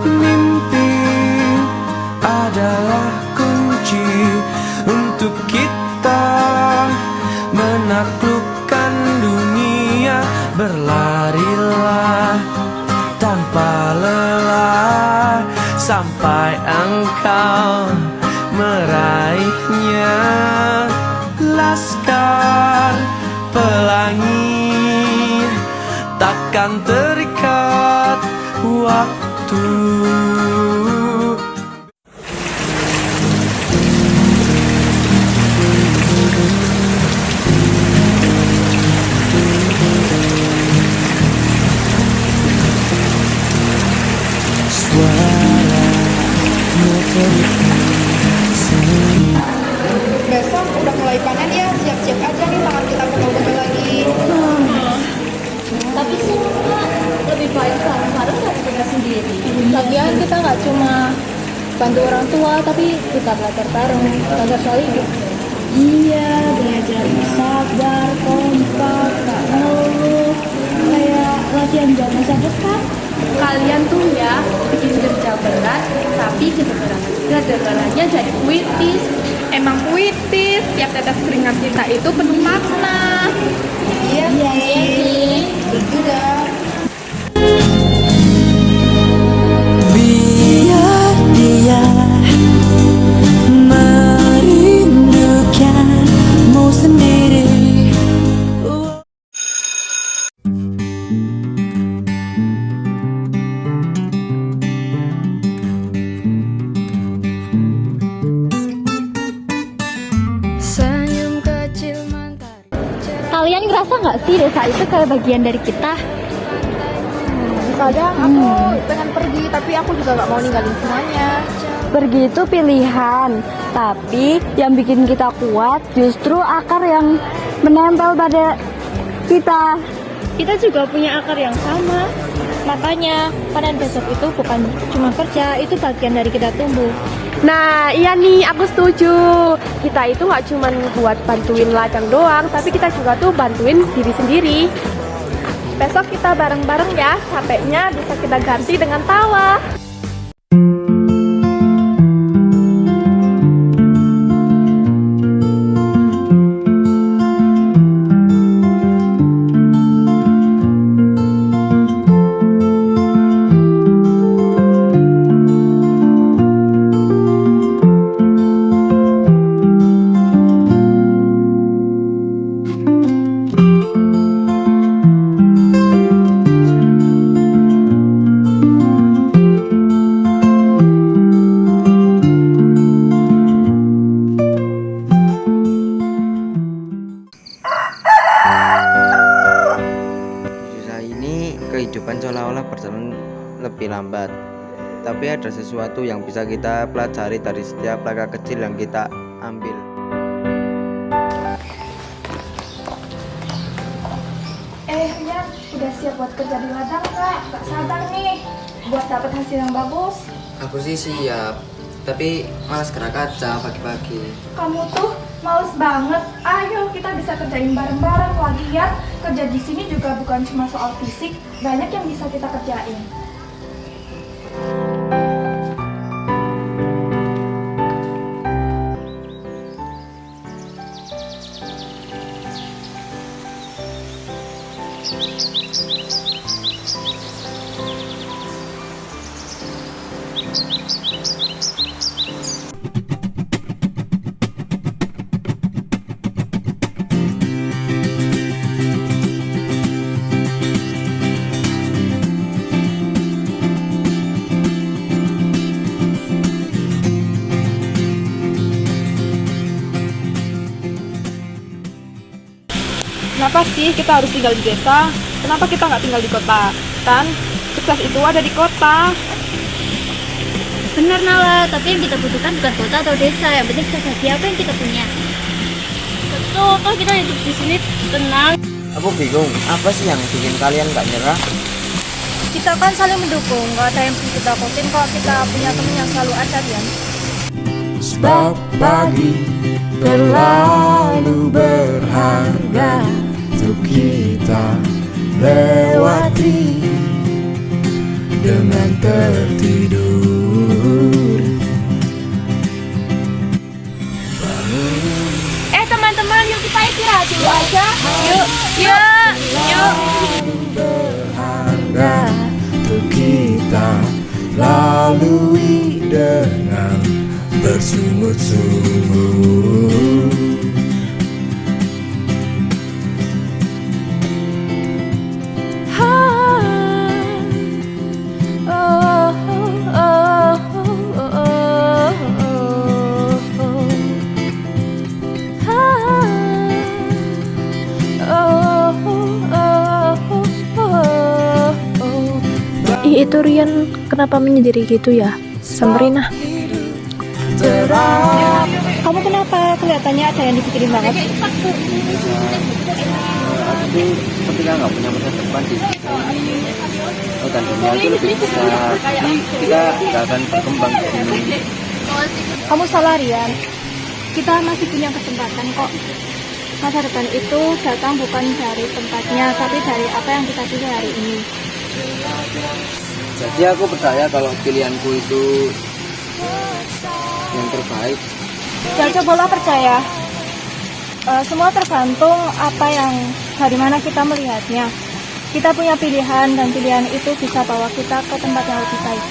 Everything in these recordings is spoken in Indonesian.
Mimpi adalah kunci untuk kita menaklukkan dunia. Berlarilah tanpa lelah sampai engkau meraihnya. Laskar pelangi takkan terikat waktu. Besok udah mulai panen ya, siap-siap aja nih tangan kita pegal-pegal lagi. Tapi semua lebih baik bareng-bareng daripada sendiri. Lagian kita nggak cuma bantu orang tua, tapi kita belajar bareng, belajar soal hidup. Iya, belajar sabar, kompak, gak ngeluh, kayak latihan buat masa depan. Kalian tuh ya bikin kerja berat, tapi kedengarannya jadi puitis. Emang puitis, tiap tetes keringat kita itu penuh makna. Iya sih, itu dah. Biar dia merindukanmu sendiri. Senyum kecil mentari. Kalian ngerasa nggak sih desa itu kayak bagian dari kita? Kadang aku pengen pergi, tapi aku juga nggak mau ninggalin semuanya. Pergi itu pilihan, tapi yang bikin kita kuat justru akar yang menempel pada kita. Kita juga punya akar yang sama. Makanya panen besok itu bukan cuma kerja, itu bagian dari kita tumbuh. Nah, iya nih, aku setuju. Kita itu nggak cuma buat bantuin ladang doang, tapi kita juga tuh bantuin diri sendiri. Besok kita bareng-bareng ya, capeknya bisa kita ganti dengan tawa. Kehidupan seolah-olah berjalan lebih lambat, tapi ada sesuatu yang bisa kita pelajari dari setiap langkah kecil yang kita ambil. Rian, udah siap buat kerja di ladang nggak? Gak sabar nih buat dapat hasil yang bagus. Aku sih siap, tapi malas gerak aja pagi-pagi. Kamu tuh males banget. Ayo kita bisa kerjain bareng-bareng. Lagian kerja di sini juga bukan cuma soal fisik, banyak yang bisa kita kerjain. Kenapa sih kita harus tinggal di desa? Kenapa kita nggak tinggal di kota? Kan sukses itu ada di kota. Benar Nala, tapi yang kita butuhkan bukan kota atau desa, yang penting kita bagi apa yang kita punya. Betul, kalau kita hidup di sini tenang. Aku bingung, apa sih yang bikin kalian gak nyerah? Kita kan saling mendukung, gak ada yang perlu kita takutin kalau kita punya teman yang selalu ada, Rian. Sebab pagi terlalu berharga untuk kita lewati. dengan tertidur. Teman-teman, yuk kita istirahat dulu aja. Yuk, yuk, yuk. Berharga untuk kita lalui dengan bersungut-sungut. Itu Rian kenapa menyendiri gitu ya? Samperin ah. Kamu kenapa? Kelihatannya ada yang dipikirin banget. Aku tuh ketika nggak punya masa depan di dan dunia itu lebih besar, jadi kita nggak akan berkembang di sini. Kamu salah, Rian. Kita masih punya kesempatan kok. Masa depan itu datang bukan dari tempatnya, tapi dari apa yang kita pilih hari ini. Jadi aku percaya kalau pilihanku itu yang terbaik. Ya cobalah percaya. Semua tergantung apa yang dari mana kita melihatnya. Kita punya pilihan dan pilihan itu bisa bawa kita ke tempat yang lebih baik.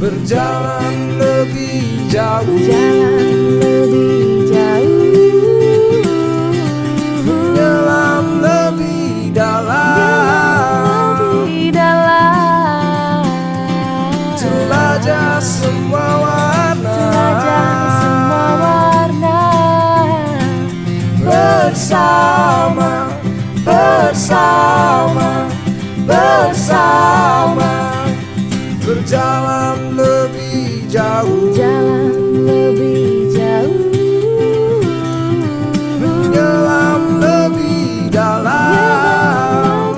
Berjalan lebih jauh, menyelam lebih dalam, jelajah semua warna, bersama, berjalan lebih jauh, menyelam lebih dalam,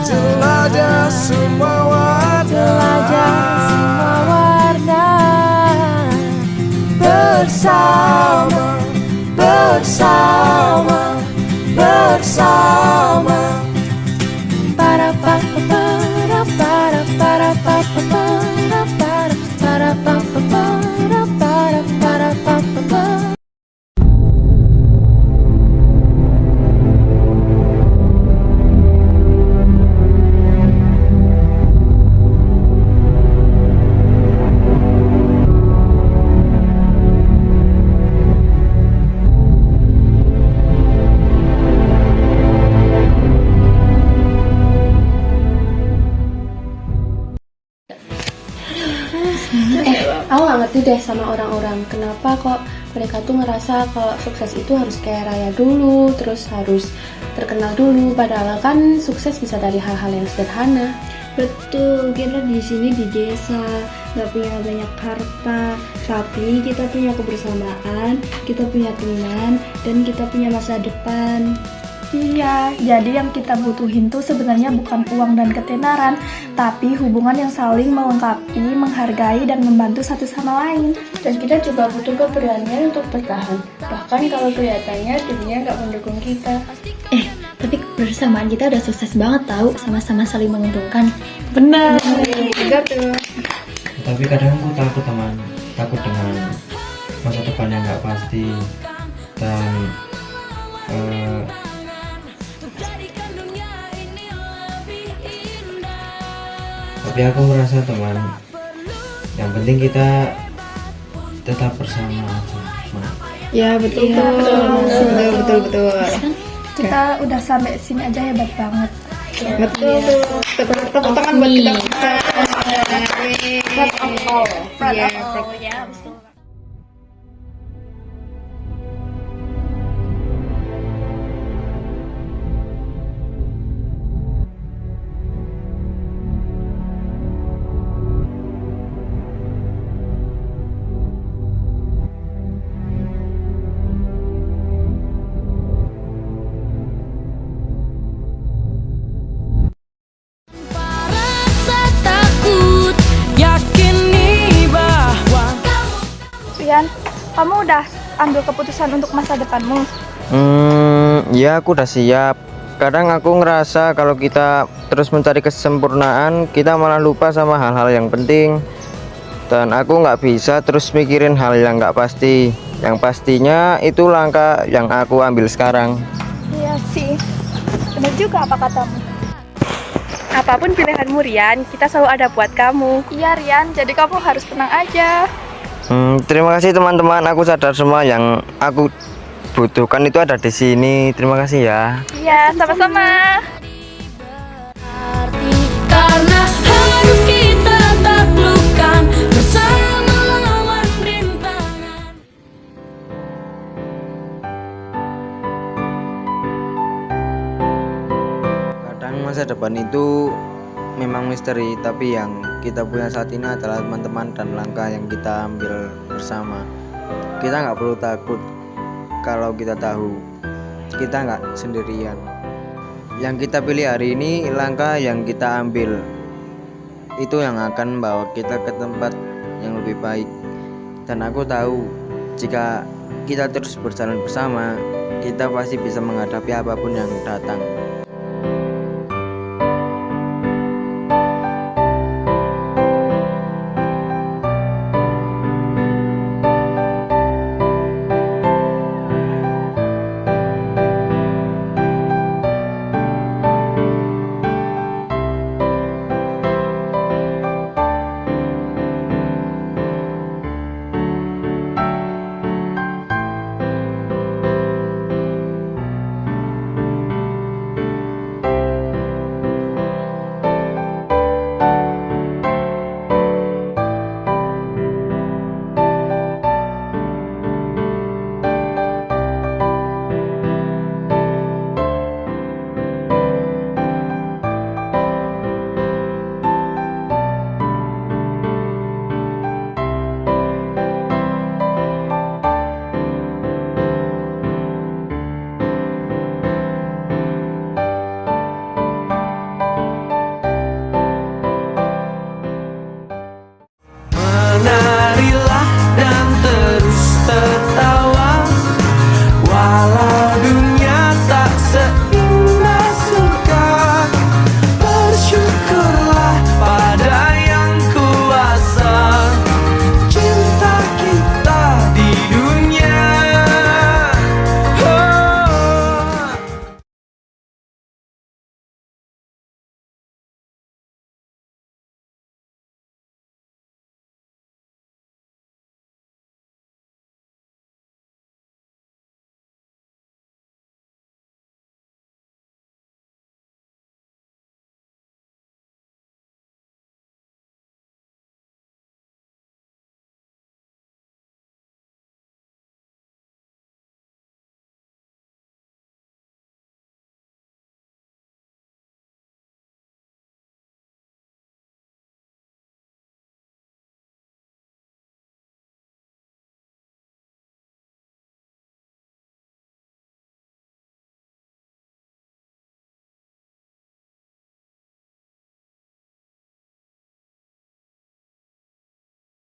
jelajah semua warna, bersama. Aku gak ngerti deh sama orang-orang, kenapa kok mereka tuh ngerasa kalau sukses itu harus kayak raya dulu, terus harus terkenal dulu, padahal kan sukses bisa dari hal-hal yang sederhana. Betul, kita di sini di desa nggak punya banyak harta, tapi kita punya kebersamaan, kita punya teman, dan kita punya masa depan. Iya, jadi yang kita butuhin tuh sebenarnya bukan uang dan ketenaran, tapi hubungan yang saling melengkapi, menghargai, dan membantu satu sama lain. Dan kita juga butuh keberanian untuk bertahan, bahkan kalau kelihatannya dunia nggak mendukung kita. Tapi kebersamaan kita udah sukses banget tahu, sama-sama saling menguntungkan. Benar. Benar tuh. Tapi kadang aku takut teman, takut dengan masa depan yang nggak pasti dan tapi aku merasa teman, yang penting kita tetap bersama aja. Ya betul betul. Kita udah sampai sini aja hebat banget. Betul tuh. Tepuk tangan buat kita. Rian, kamu udah ambil keputusan untuk masa depanmu? Ya aku udah siap. Kadang aku ngerasa kalau kita terus mencari kesempurnaan, kita malah lupa sama hal-hal yang penting. Dan aku nggak bisa terus mikirin hal yang nggak pasti. Yang pastinya itu langkah yang aku ambil sekarang. Iya sih, benar juga apa katamu. Apapun pilihanmu Rian, kita selalu ada buat kamu. Iya Rian, jadi kamu harus tenang aja. Terima kasih teman-teman. Aku sadar semua yang aku butuhkan itu ada di sini. Terima kasih ya. Iya, sama-sama. Karena harus kita taklukkan bersama lawan rintangan. Kadang masa depan itu memang misteri, tapi yang kita punya saat ini adalah teman-teman dan langkah yang kita ambil bersama. Kita nggak perlu takut kalau kita tahu kita nggak sendirian. Yang kita pilih hari ini, langkah yang kita ambil itu yang akan membawa kita ke tempat yang lebih baik. Dan aku tahu jika kita terus berjalan bersama, kita pasti bisa menghadapi apapun yang datang.